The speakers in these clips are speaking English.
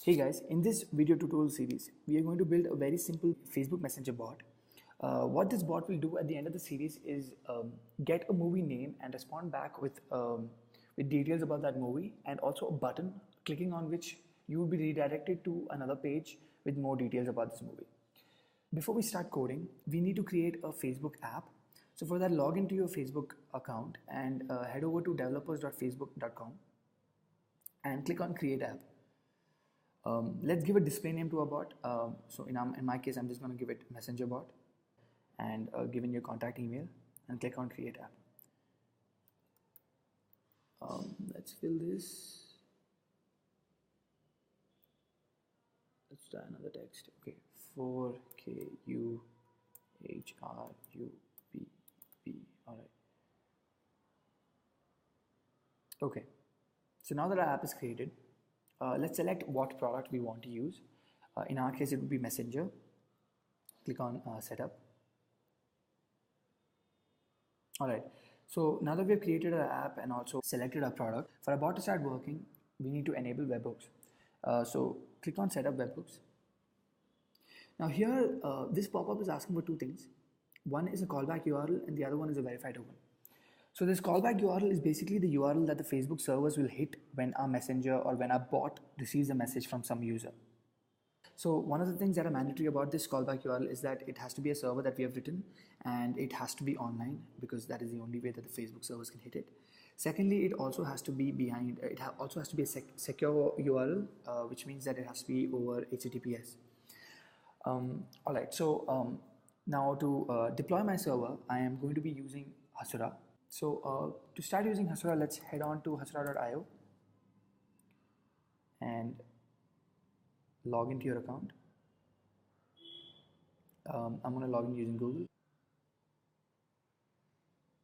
Hey guys, in this video tutorial series, we are going to build a very simple Facebook Messenger bot. What this bot will do at the end of the series is get a movie name and respond back with details about that movie, and also a button clicking on which you will be redirected to another page with more details about this movie. Before we start coding, we need to create a Facebook app. So for that, log into your Facebook account and head over to developers.facebook.com and click on create app. Let's give a display name to our bot. So in my case, I'm just going to give it Messenger bot, and give in your contact email and click on create app. Let's fill this. Let's try another text. Okay, 4KUHRUPP. All right. Okay. So now that our app is created, let's select what product we want to use. In our case, it would be Messenger. Click on setup. All right. So now that we have created our app and also selected our product, for our bot to start working, we need to enable webhooks. So click on setup webhooks. Now here, this pop-up is asking for two things. One is a callback URL and the other one is a verified token. So this callback URL is basically the URL that the Facebook servers will hit when our messenger or when our bot receives a message from some user. So one of the things that are mandatory about this callback URL is that it has to be a server that we have written, and it has to be online because that is the only way that the Facebook servers can hit it. Secondly, it also has to be also has to be a secure URL, which means that it has to be over HTTPS. All right, so now to deploy my server, I am going to be using Hasura. So to start using Hasura, let's head on to hasura.io and log into your account. I'm going to log in using Google.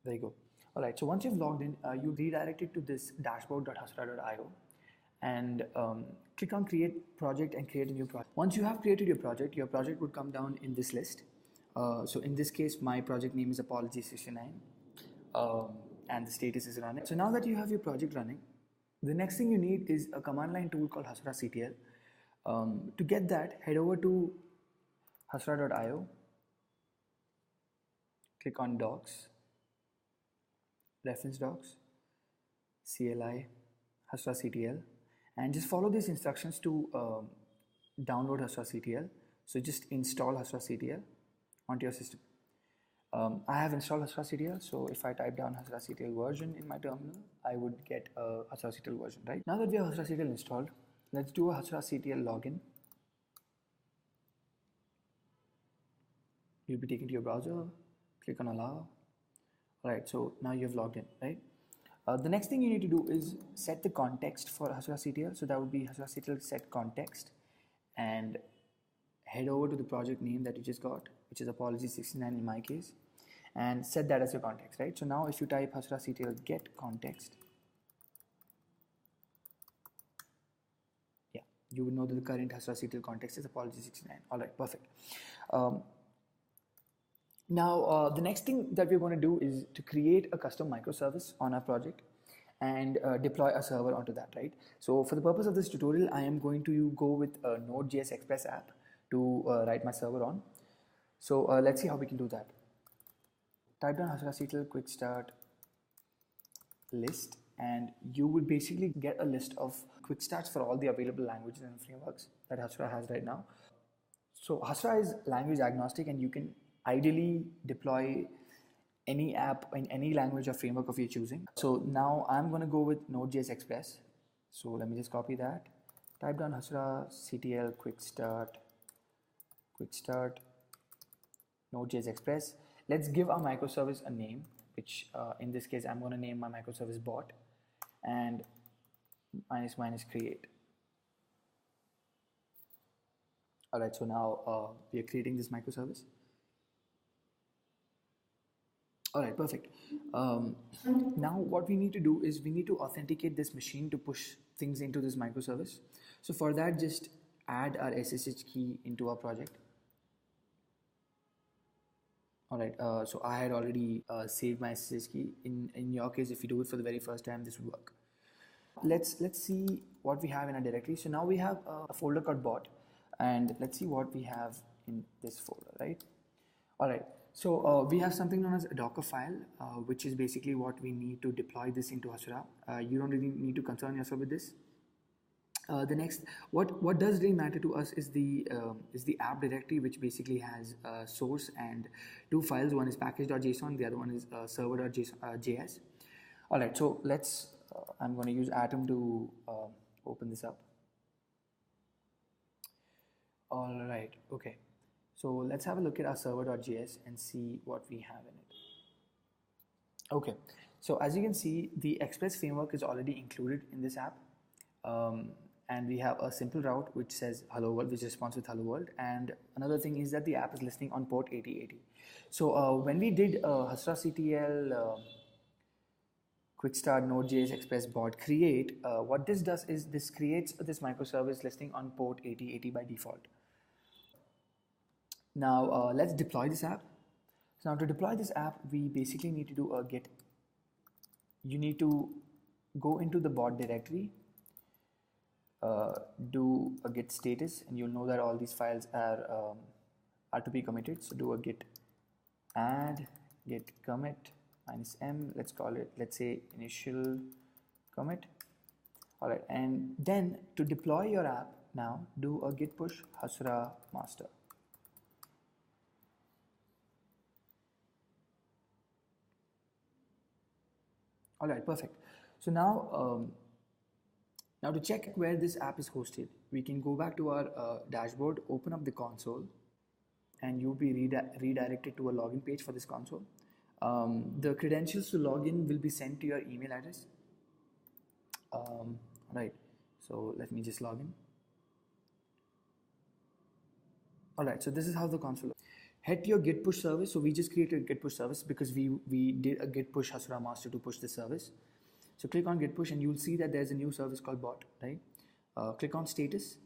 There you go. All right, so once you've logged in, you redirect it to this dashboard.hasura.io and click on create project and create a new project. Once you have created your project would come down in this list. So in this case, my project name is Apology69. And the status is running. So now that you have your project running, the next thing you need is a command line tool called Hasura CTL. To get that, head over to hasura.io, click on docs, reference docs, CLI, Hasura CTL, and just follow these instructions to download Hasura CTL. So just install Hasura CTL onto your system. I have installed Hasura CTL, so if I type down Hasura CTL version in my terminal, I would get a Hasura CTL version, right? Now that we have Hasura CTL installed, let's do a Hasura CTL login. You'll be taken to your browser, click on allow. All right, so now you have logged in, right? The next thing you need to do is set the context for Hasura CTL. So that would be Hasura CTL set context, and head over to the project name that you just got, which is Apology69 in my case, and set that as your context, right? So now if you type Hasura CTL get context, yeah, you will know that the current Hasura CTL context is Apology69. All right, perfect. Now the next thing that we're going to do is to create a custom microservice on our project and deploy a server onto that, right? So for the purpose of this tutorial, I am going to go with a Node.js Express app to write my server on. So let's see how we can do that. Type down Hasura CTL quick start list, and you will basically get a list of quick starts for all the available languages and frameworks that Hasura has right now. So Hasura is language agnostic, and you can ideally deploy any app in any language or framework of your choosing. So now I'm going to go with Node.js Express. So let me just copy that. Type down Hasura CTL quick start Node.js Express. Let's give our microservice a name, which in this case I'm going to name my microservice bot, and -- create. All right, so now we are creating this microservice. All right, perfect. Now what we need to do is we need to authenticate this machine to push things into this microservice. So for that, just add our SSH key into our project. All right, so I had already saved my SSH key. In your case, if you do it for the very first time, this will work. Let's see what we have in our directory. So now we have a folder called bot, and let's see what we have in this folder, right? All right. So we have something known as a Docker file, which is basically what we need to deploy this into Hasura. You don't really need to concern yourself with this. The next, what does really matter to us is the app directory, which basically has source and two files. One is package.json, the other one is server.js. All right, so let's. I'm going to use Atom to open this up. All right, okay. So let's have a look at our server.js and see what we have in it. Okay, so as you can see, the Express framework is already included in this app. And we have a simple route which says hello world, which responds with hello world. And another thing is that the app is listening on port 8080. So when we did Hasura CTL quick start node.js express bot create, what this does is this creates this microservice listening on port 8080 by default. Now let's deploy this app. So now to deploy this app, we basically need to do a git. You need to go into the bot directory, do a git status, and you'll know that all these files are to be committed. So do a git add git commit -m, let's call it, let's say initial commit. All right, and then to deploy your app, now do a git push hasura master. All right, perfect. So now now to check where this app is hosted, we can go back to our dashboard, open up the console, and you'll be redirected to a login page for this console. The credentials to log in will be sent to your email address. Right, so let me just log in. All right, so this is how the console looks. Head to your git push service. So we just created a git push service because we did a git push hasura master to push the service. So click on git push and you'll see that there's a new service called bot, right? Click on status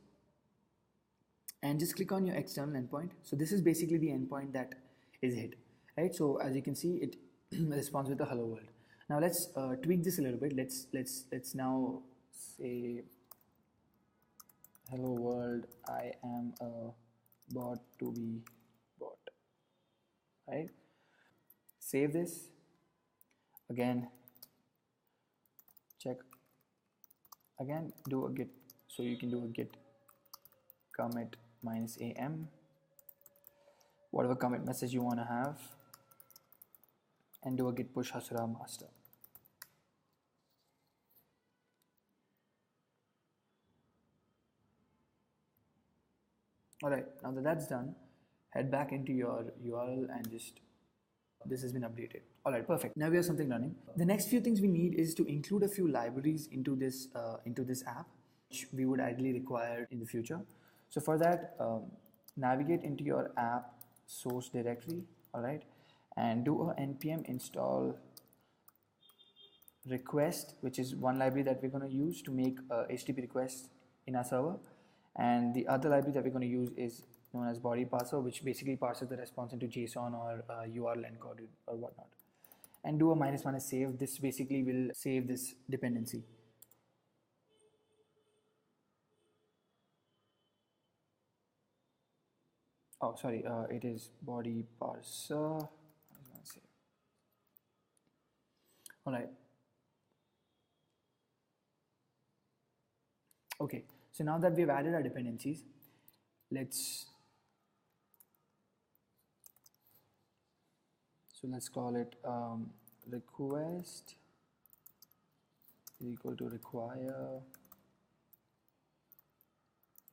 and just click on your external endpoint. So this is basically the endpoint that is hit, right? So as you can see, it responds with the hello world. Now let's tweak this a little bit. Let's now say hello world, I am a bot to be bot, right? Save this again, check again, do a git. So you can do a git commit -am, whatever commit message you want to have, and do a git push hasura master. All right, now that that's done, head back into your URL and just, this has been updated. All right, perfect. Now we have something running. The next few things we need is to include a few libraries into this app, which we would ideally require in the future. So for that, navigate into your app source directory, all right, and do a npm install request, which is one library that we're going to use to make HTTP requests in our server. And the other library that we're going to use is known as body parser, which basically parses the response into JSON or URL encoded or whatnot. And do a -- save. This basically will save this dependency. Oh, sorry, it is body parser. All right. Okay, so now that we've added our dependencies, let's call it request is equal to require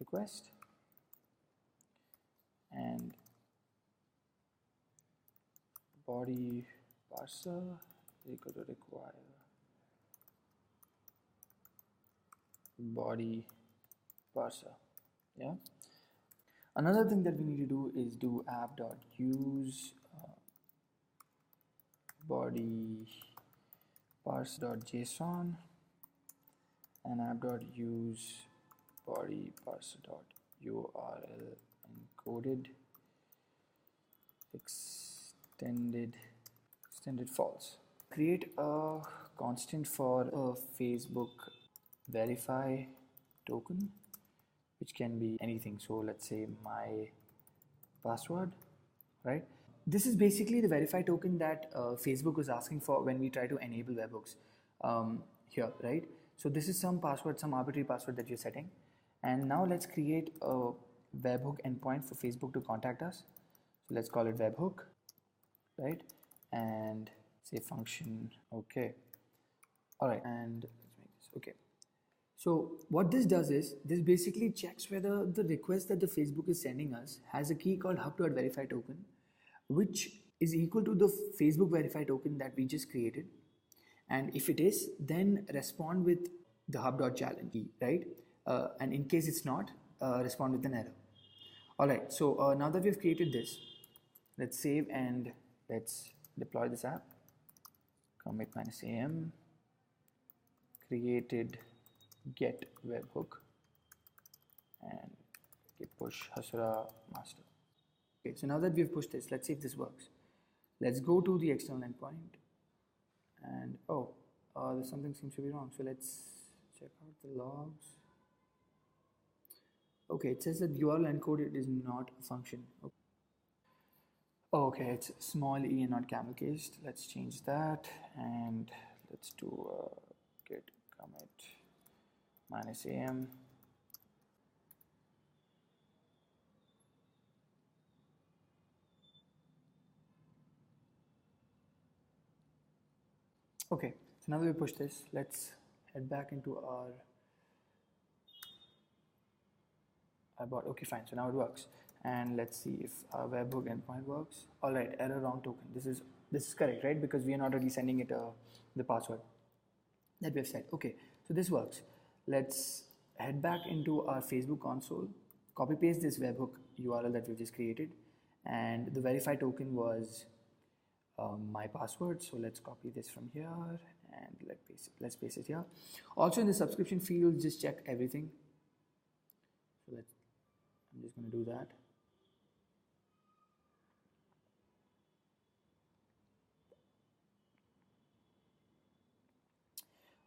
request, and body parser is equal to require body parser. Yeah. Another thing that we need to do is do app.use body parse.json and app.use body parser.url encoded extended false. Create a constant for a Facebook verify token, which can be anything. So let's say my password, right? This is basically the verify token that Facebook was asking for when we try to enable webhooks here, right? So this is some password, some arbitrary password that you're setting. And now let's create a webhook endpoint for Facebook to contact us. So let's call it webhook, right? And say function, okay. All right, and let's make this, okay. So what this does is, this basically checks whether the request that the Facebook is sending us has a key called hub.verify token, which is equal to the Facebook verify token that we just created. And if it is, then respond with the hub.challenge key, right? And in case it's not, respond with an error. All right, so now that we've created this, let's save and let's deploy this app. Commit -am, created get webhook, and push Hasura master. Okay, so now that we've pushed this, let's see if this works. Let's go to the external endpoint, and there's something seems to be wrong. So let's check out the logs. Okay, it says that URL encoded is not a function. Okay, it's small e and not camel cased. Let's change that, and let's do git commit -am. Okay, so now that we push this, let's head back into our bot. Okay, fine. So now it works, and let's see if our webhook endpoint works. All right, error wrong token. This is correct, right? Because we are not already sending it the password that we have set. Okay, so this works. Let's head back into our Facebook console, copy paste this webhook URL that we just created, and the verify token was my password. So let's copy this from here and let's paste it here. Also in the subscription field, just check everything. So I'm just going to do that.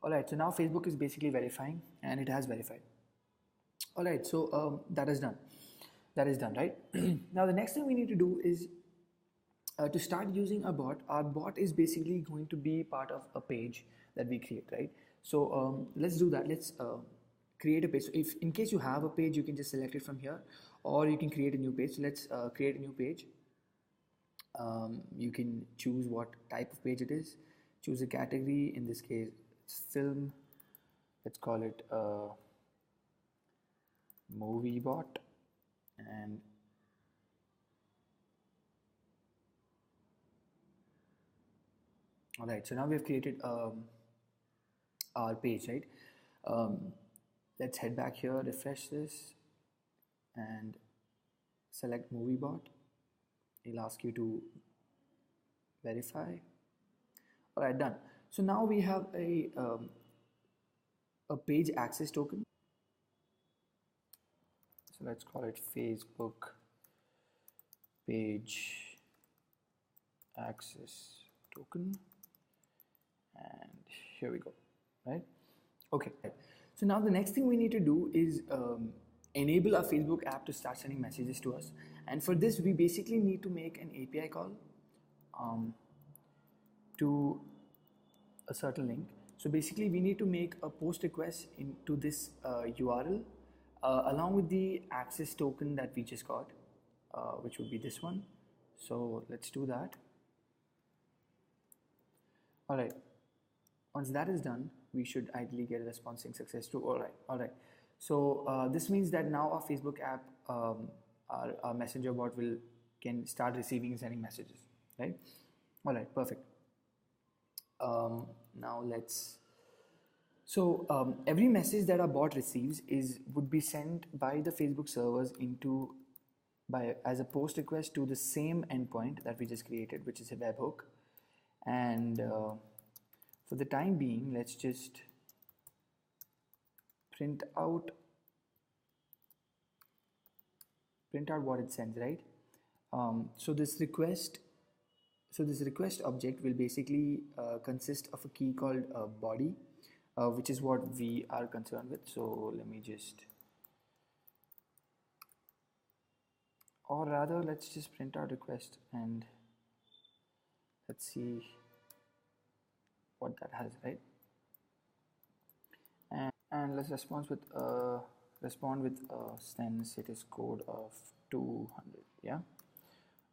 All right, so now Facebook is basically verifying, and it has verified. All right, so that is done. That is done, right? Now the next thing we need to do is to start using a bot. Our bot is basically going to be part of a page that we create, right? So let's do that. Let's create a page. So if in case you have a page, you can just select it from here, or you can create a new page. So let's create a new page. You can choose what type of page it is. Choose a category. In this case, it's film. Let's call it movie bot, and all right, so now we have created our page, right? Let's head back here, refresh this, and select movie bot. It'll ask you to verify. All right, done. So now we have a page access token. So let's call it Facebook page access token, and here we go, right? Okay, so now the next thing we need to do is enable our Facebook app to start sending messages to us, and for this we basically need to make an API call to a certain link. So basically we need to make a post request into this URL along with the access token that we just got, which would be this one. So let's do that. All right, once that is done, we should ideally get a response saying success to. All right. So this means that now our Facebook app, our messenger bot can start receiving and sending messages, right? All right, perfect. Now let's. So every message that our bot receives would be sent by the Facebook servers as a post request to the same endpoint that we just created, which is a webhook. And for the time being, let's just print out what it sends, right? So this request object will basically consist of a key called body, which is what we are concerned with. So let me just, or rather, let's just print out request and let's see what that has, right? And let's respond with a send status code of 200. Yeah.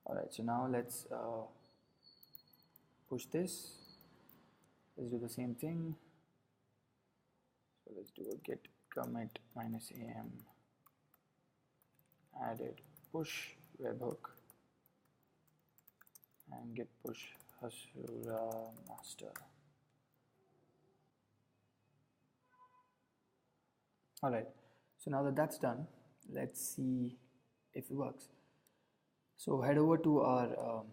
All right. So now let's push this. Let's do the same thing. So let's do a get commit -am added push webhook and git push Hasura master. All right, so now that that's done, let's see if it works. So head over to our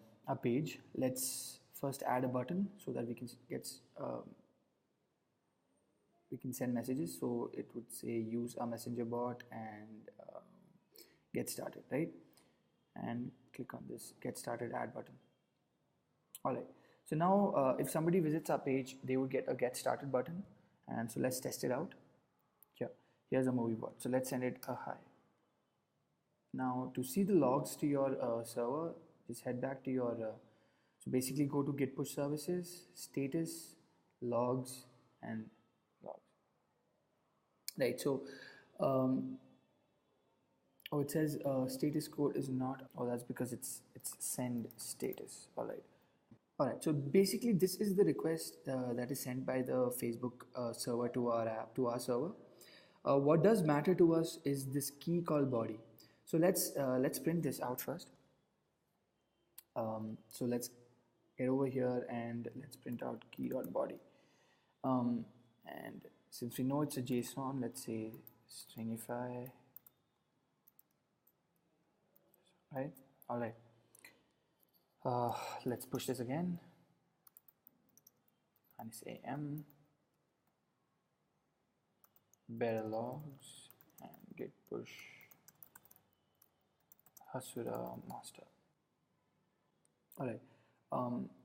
page. Let's first add a button so that we can send messages. So it would say use a messenger bot and get started, right? And click on this get started add button. All right, so now if somebody visits our page, they would get a get started button. And so let's test it out. Here's a movie bot. So let's send it a hi. Now to see the logs to your server, just head back to your, so basically go to git push services, status, logs, and logs. Right, so, oh, it says status code is not, oh, that's because it's send status. All right. All right, so basically this is the request that is sent by the Facebook server to our app, to our server. What does matter to us is this key called body. So let's print this out first. So let's get over here and let's print out key.body. And since we know it's a JSON, let's say stringify. Right? All right. Let's push this again. -am better logs and git push Hasura master. All right,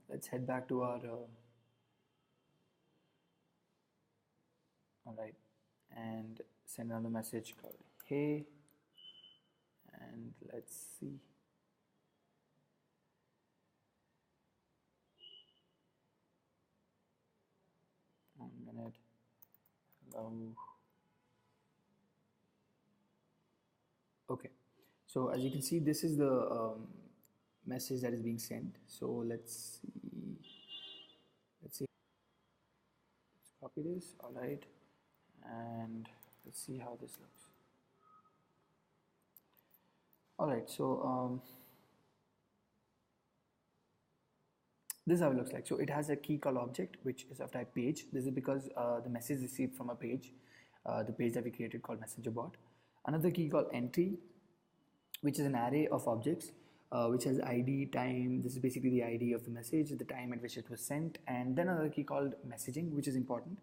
let's head back to our all right, and send another message called hey, and let's see. One minute. Hello. Okay, so as you can see, this is the message that is being sent. So let's see. Let's copy this. All right, and let's see how this looks. All right, so this is how it looks like. So it has a key call object which is of type page. This is because the message received from a page, the page that we created called messenger bot. Another key called entry, which is an array of objects which has ID, time. This is basically the ID of the message, the time at which it was sent, and then another key called messaging, which is important.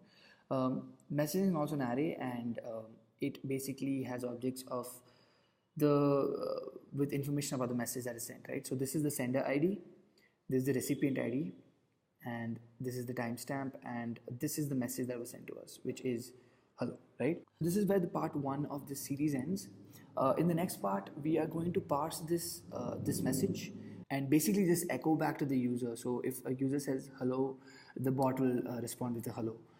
Messaging is also an array, and it basically has objects of the with information about the message that is sent, right? So this is the sender ID, this is the recipient ID, and this is the timestamp, and this is the message that was sent to us, which is hello, right? This is where the part 1 of this series ends. In the next part, we are going to parse this this message and basically just echo back to the user. So if a user says hello, the bot will respond with a hello.